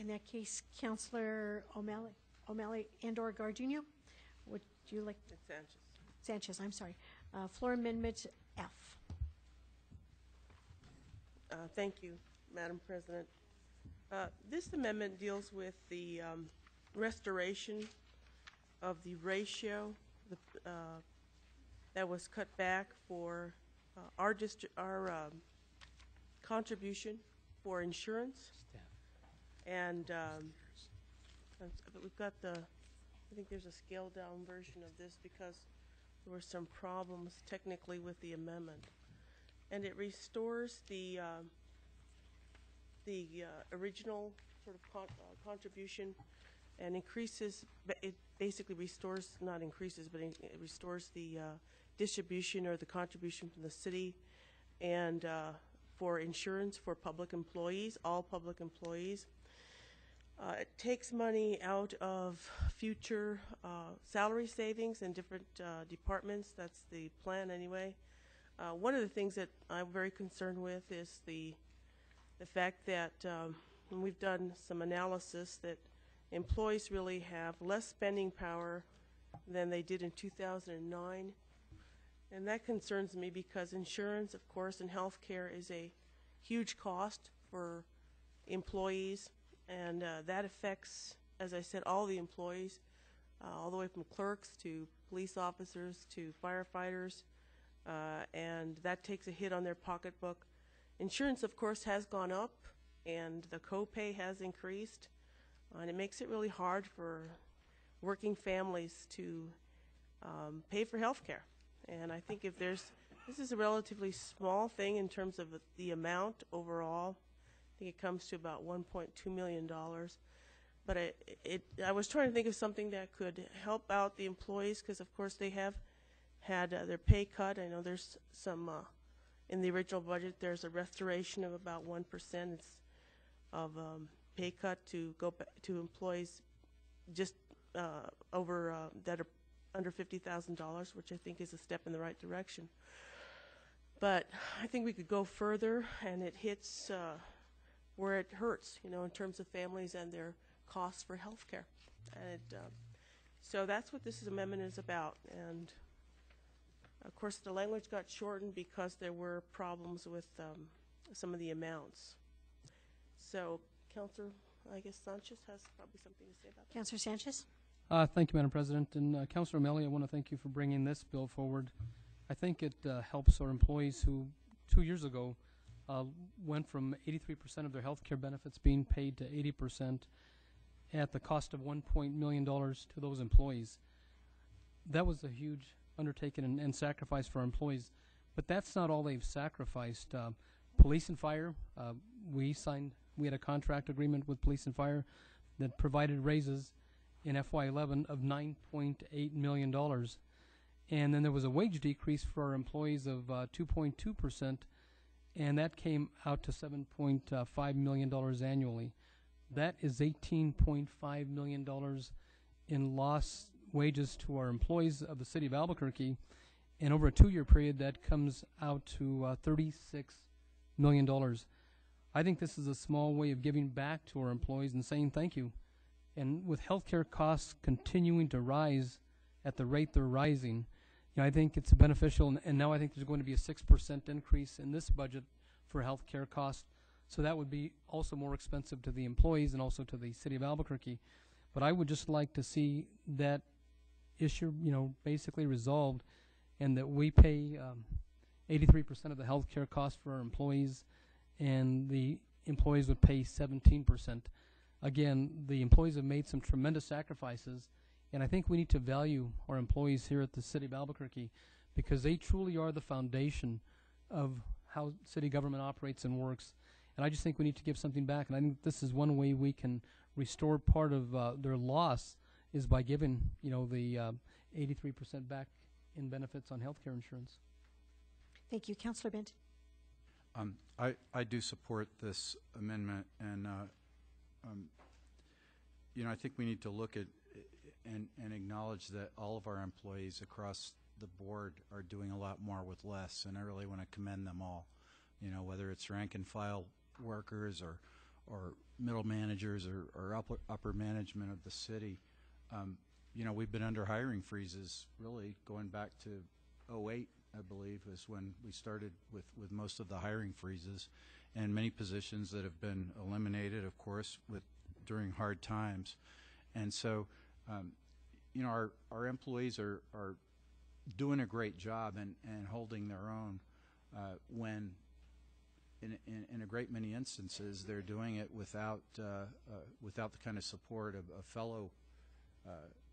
In that case, Councillor O'Malley and/or Gardino, would you like? Sanchez. Sanchez, I'm sorry. Floor Amendment F. Thank you, Madam President. This amendment deals with the restoration of the ratio that was cut back for our contribution for insurance. And we've got I think there's a scaled down version of this because there were some problems technically with the amendment. And it restores the original sort of contribution and increases, it basically restores, not increases, but it restores the distribution or the contribution from the city and for insurance for public employees, all public employees. It takes money out of future salary savings in different departments. That's the plan anyway. One of the things that I'm very concerned with is the fact that when we've done some analysis that employees really have less spending power than they did in 2009. And that concerns me because insurance, of course, and health care is a huge cost for employees. And that affects, as I said, all the employees, all the way from clerks to police officers to firefighters. And that takes a hit on their pocketbook. Insurance, of course, has gone up, and the copay has increased. And it makes it really hard for working families to pay for health care. And I think if this is a relatively small thing in terms of the amount overall. I think it comes to about $1.2 million. But I was trying to think of something that could help out the employees because, of course, they have had their pay cut. I know there's some, in the original budget, there's a restoration of about 1% of pay cut to go back to employees just over that are under $50,000, which I think is a step in the right direction. But I think we could go further, and it hits where it hurts, you know, in terms of families and their costs for health care. And so that's what this amendment is about. And of course, the language got shortened because there were problems with some of the amounts. So, Councillor, I guess Sanchez has probably something to say about that. Councillor Sanchez. Thank you, Madam President. And Councillor O'Malley, I want to thank you for bringing this bill forward. I think it helps our employees who 2 years ago went from 83% of their health care benefits being paid to 80% at the cost of $1 million to those employees. That was a huge undertaking and sacrifice for our employees. But that's not all they've sacrificed. Police and fire, we had a contract agreement with police and fire that provided raises in FY11 of $9.8 million. And then there was a wage decrease for our employees of 2.2%, and that came out to $7.5 million annually. That is $18.5 million in lost wages to our employees of the city of Albuquerque, and over a 2-year period that comes out to $36 million. I think this is a small way of giving back to our employees and saying thank you. And with healthcare costs continuing to rise at the rate they're rising, you know, I think it's beneficial, and now I think there's going to be a 6% increase in this budget for healthcare costs. So that would be also more expensive to the employees and also to the city of Albuquerque. But I would just like to see that issue, you know, basically resolved, and that we pay 83% of the healthcare costs for our employees, and the employees would pay 17%. Again, the employees have made some tremendous sacrifices, and I think we need to value our employees here at the city of Albuquerque because they truly are the foundation of how city government operates and works. And I just think we need to give something back, and I think this is one way we can restore part of their loss is by giving, you know, the 83% back in benefits on health care insurance. Thank you. Councillor Benton. I do support this amendment, and you know, I think we need to look at and acknowledge that all of our employees across the board are doing a lot more with less, and I really want to commend them all. You know, whether it's rank and file workers middle managers or upper management of the city. We've been under hiring freezes really going back to '08, I believe, is when we started with most of the hiring freezes, and many positions that have been eliminated, of course, during hard times. And so, our employees are doing a great job and holding their own when in a great many instances they're doing it without the kind of support of fellow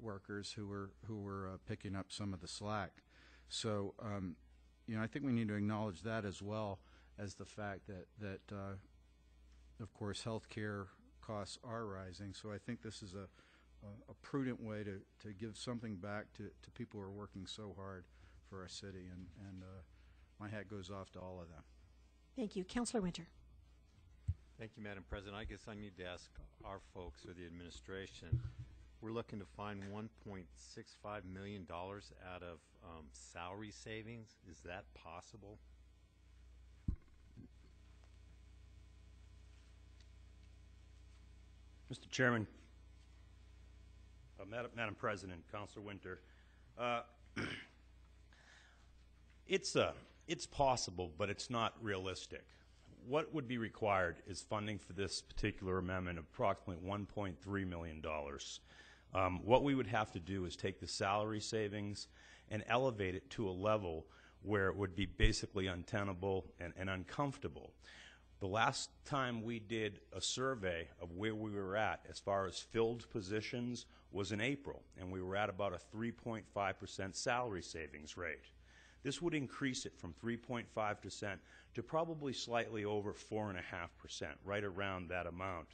workers who were picking up some of the slack. So I think we need to acknowledge that as well as the fact that of course health care costs are rising. So I think this is a prudent way to give something back to people who are working so hard for our city, and my hat goes off to all of them. Thank you. Councillor Winter. Thank you, Madam President. I guess I need to ask our folks or the administration. We're looking to find $1.65 million out of salary savings. Is that possible? Mr. Chairman, Madam President, Councilor Winter, it's possible, but it's not realistic. What would be required is funding for this particular amendment of approximately $1.3 million. What we would have to do is take the salary savings and elevate it to a level where it would be basically untenable and uncomfortable. The last time we did a survey of where we were at as far as filled positions was in April, and we were at about a 3.5% salary savings rate. This would increase it from 3.5% to probably slightly over 4.5%, right around that amount.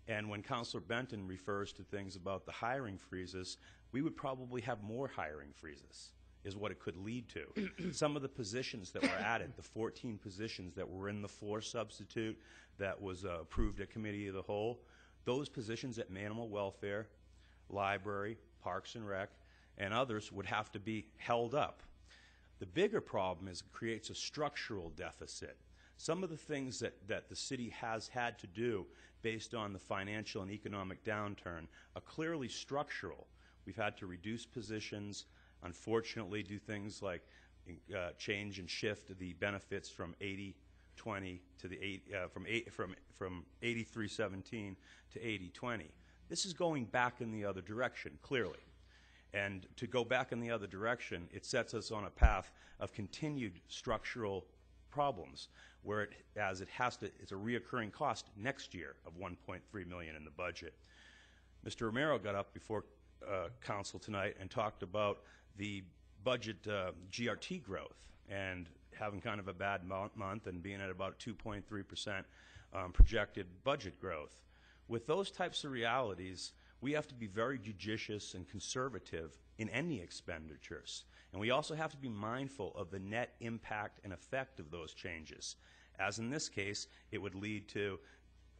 And when Councilor Benton refers to things about the hiring freezes, we would probably have more hiring freezes, is what it could lead to. Some of the positions that were added, the 14 positions that were in the floor substitute that was approved at Committee of the Whole, those positions at Animal Welfare, Library, Parks and Rec, and others would have to be held up. The bigger problem is it creates a structural deficit. Some of the things that the city has had to do based on the financial and economic downturn are clearly structural. We've had to reduce positions, unfortunately do things like change and shift the benefits from 80-20 to the from 83-17 to 80-20. This is going back in the other direction, clearly. And to go back in the other direction, it sets us on a path of continued structural problems, where it's a reoccurring cost next year of $1.3 million in the budget. Mr. Romero got up before Council tonight and talked about the budget GRT growth and having kind of a bad month and being at about 2.3% projected budget growth. With those types of realities, we have to be very judicious and conservative in any expenditures. And we also have to be mindful of the net impact and effect of those changes. As in this case, it would lead to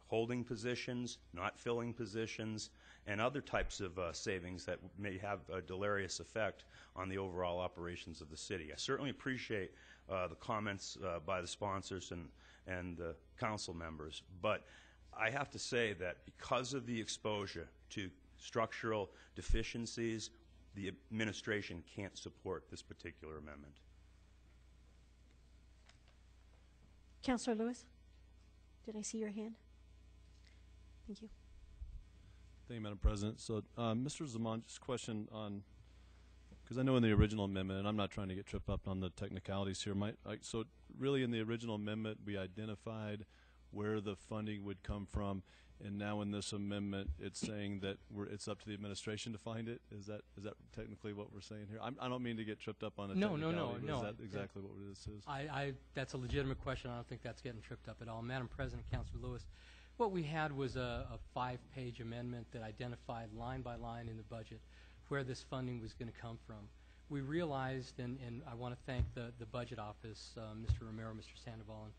holding positions, not filling positions, and other types of savings that may have a deleterious effect on the overall operations of the city. I certainly appreciate the comments by the sponsors and the council members, but I have to say that because of the exposure to structural deficiencies, the administration can't support this particular amendment. Councillor Lewis, did I see your hand? Thank you. Thank you, Madam President. So, Mr. Zaman, just a question on, because I know in the original amendment, and I'm not trying to get tripped up on the technicalities here, so really in the original amendment, we identified where the funding would come from, and now in this amendment, it's saying that it's up to the administration to find it. Is that technically what we're saying here? I don't mean to get tripped up on the technicality. No. Is that exactly what this is? That's a legitimate question. I don't think that's getting tripped up at all. Madam President, Councilor Lewis, what we had was a 5-page amendment that identified line by line in the budget where this funding was going to come from. We realized, and I want to thank the budget office, Mr. Romero, Mr. Sandoval, and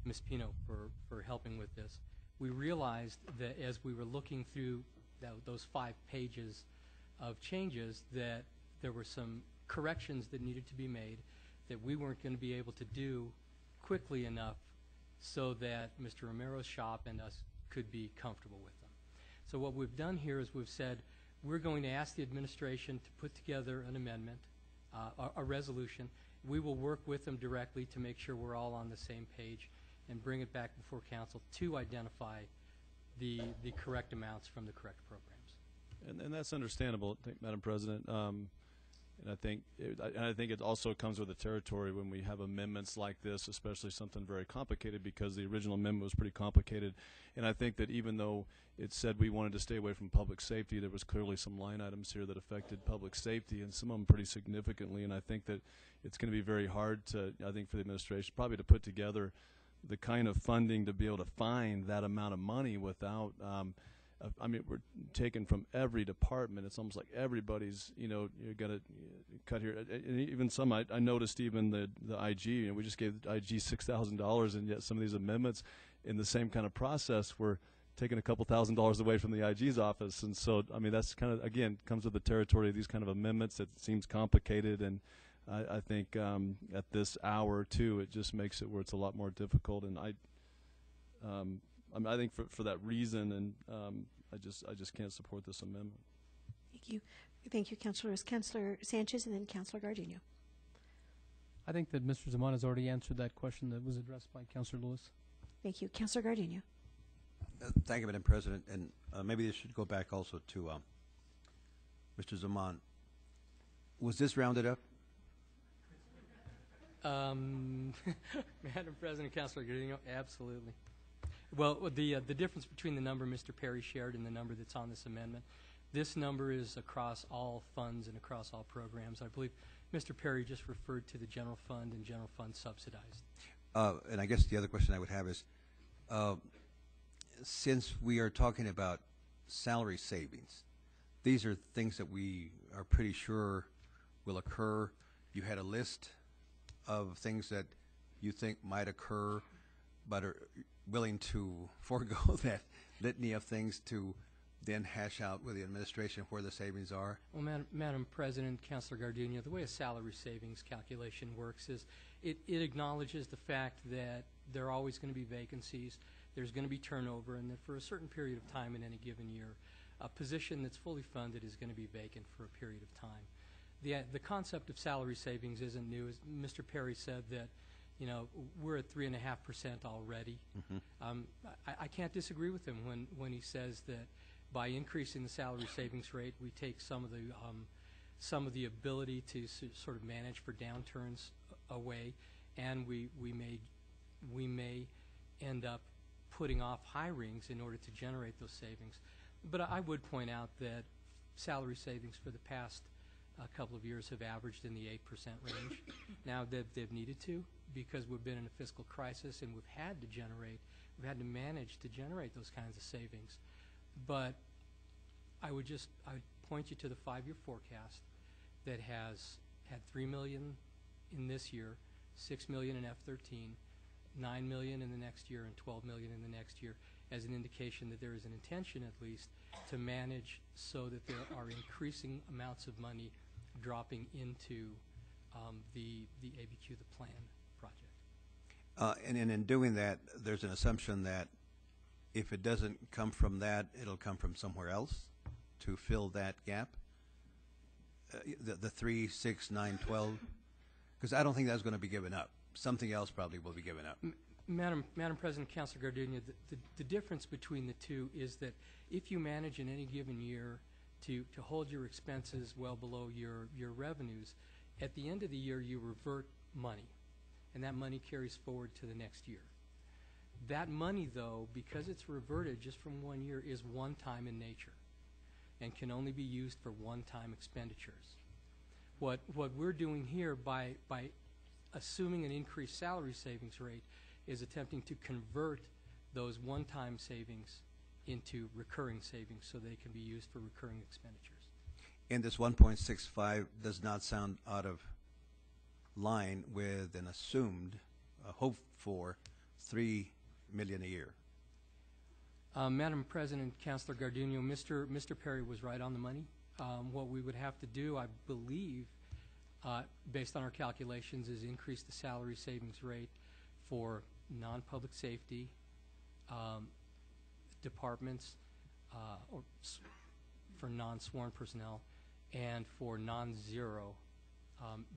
Ms. Pino for helping with this. We realized that as we were looking through those 5 pages of changes, that there were some corrections that needed to be made that we weren't going to be able to do quickly enough so that Mr. Romero's shop and us could be comfortable with them. So what we've done here is we've said we're going to ask the administration to put together an amendment, a resolution. We will work with them directly to make sure we're all on the same page and bring it back before council to identify the correct amounts from the correct programs. And that's understandable, Madam President. And I think it also comes with the territory when we have amendments like this, especially something very complicated, because the original amendment was pretty complicated. And I think that even though it said we wanted to stay away from public safety, there was clearly some line items here that affected public safety, and some of them pretty significantly. And I think that it's going to be very hard to, I think, for the administration probably to put together the kind of funding to be able to find that amount of money without I mean, we're taken from every department. It's almost like everybody's, you got to cut here. And even some, I noticed even the IG, we just gave the IG $6,000, and yet some of these amendments in the same kind of process were taking a couple $1,000s away from the IG's office. And so, I mean, that's kind of, again, comes with the territory of these kind of amendments. It seems complicated, and I think at this hour, too, it just makes it where it's a lot more difficult. And I think for that reason, and I just can't support this amendment. Thank you. Thank you, Councilors. Councilor Sanchez and then Councilor Gardino. I think that Mr. Zaman has already answered that question that was addressed by Councilor Lewis. Thank you. Councilor Gardino. Thank you, Madam President. And maybe this should go back also to Mr. Zaman. Was this rounded up? Madam President, Councilor Gardino, absolutely. Well, the difference between the number Mr. Perry shared and the number that's on this amendment, this number is across all funds and across all programs. I believe Mr. Perry just referred to the general fund and general fund subsidized. And I guess the other question I would have is, since we are talking about salary savings, these are things that we are pretty sure will occur. You had a list of things that you think might occur, but are willing to forego that litany of things to then hash out with the administration where the savings are? Well, Madam President, Councilor Gardino, the way a salary savings calculation works is it acknowledges the fact that there are always going to be vacancies, there's going to be turnover, and that for a certain period of time in any given year, a position that's fully funded is going to be vacant for a period of time. The concept of salary savings isn't new. As Mr. Perry said that, we're at 3.5% already. Mm-hmm. I can't disagree with him when he says that by increasing the salary savings rate, we take some of the ability to sort of manage for downturns away, and we may end up putting off hirings in order to generate those savings. But I would point out that salary savings for the past couple of years have averaged in the 8% range. Now they've needed to, because we've been in a fiscal crisis and we've had to manage to generate those kinds of savings. But I would point you to the 5-year forecast that has had $3 million in this year, $6 million in F-13, $9 million in the next year, and $12 million in the next year, as an indication that there is an intention, at least, to manage so that there are increasing amounts of money dropping into the ABQ, the plan project. And in doing that, there's an assumption that if it doesn't come from that, it'll come from somewhere else to fill that gap. The 3, 6, 9, 12, because I don't think that's going to be given up. Something else probably will be given up. Madam President, Councilor Gardino, the difference between the two is that if you manage in any given year to hold your expenses well below your revenues, at the end of the year you revert money, and that money carries forward to the next year. That money, though, because it's reverted just from one year, is one-time in nature and can only be used for one-time expenditures. What we're doing here by assuming an increased salary savings rate is attempting to convert those one-time savings into recurring savings so they can be used for recurring expenditures. And this 1.65 does not sound out of line with an assumed, hope for, $3 million a year. Madam President, Councilor Gardino, Mr. Perry was right on the money. What we would have to do, I believe, based on our calculations, is increase the salary savings rate for non-public safety, departments for non-sworn personnel, and for non-zero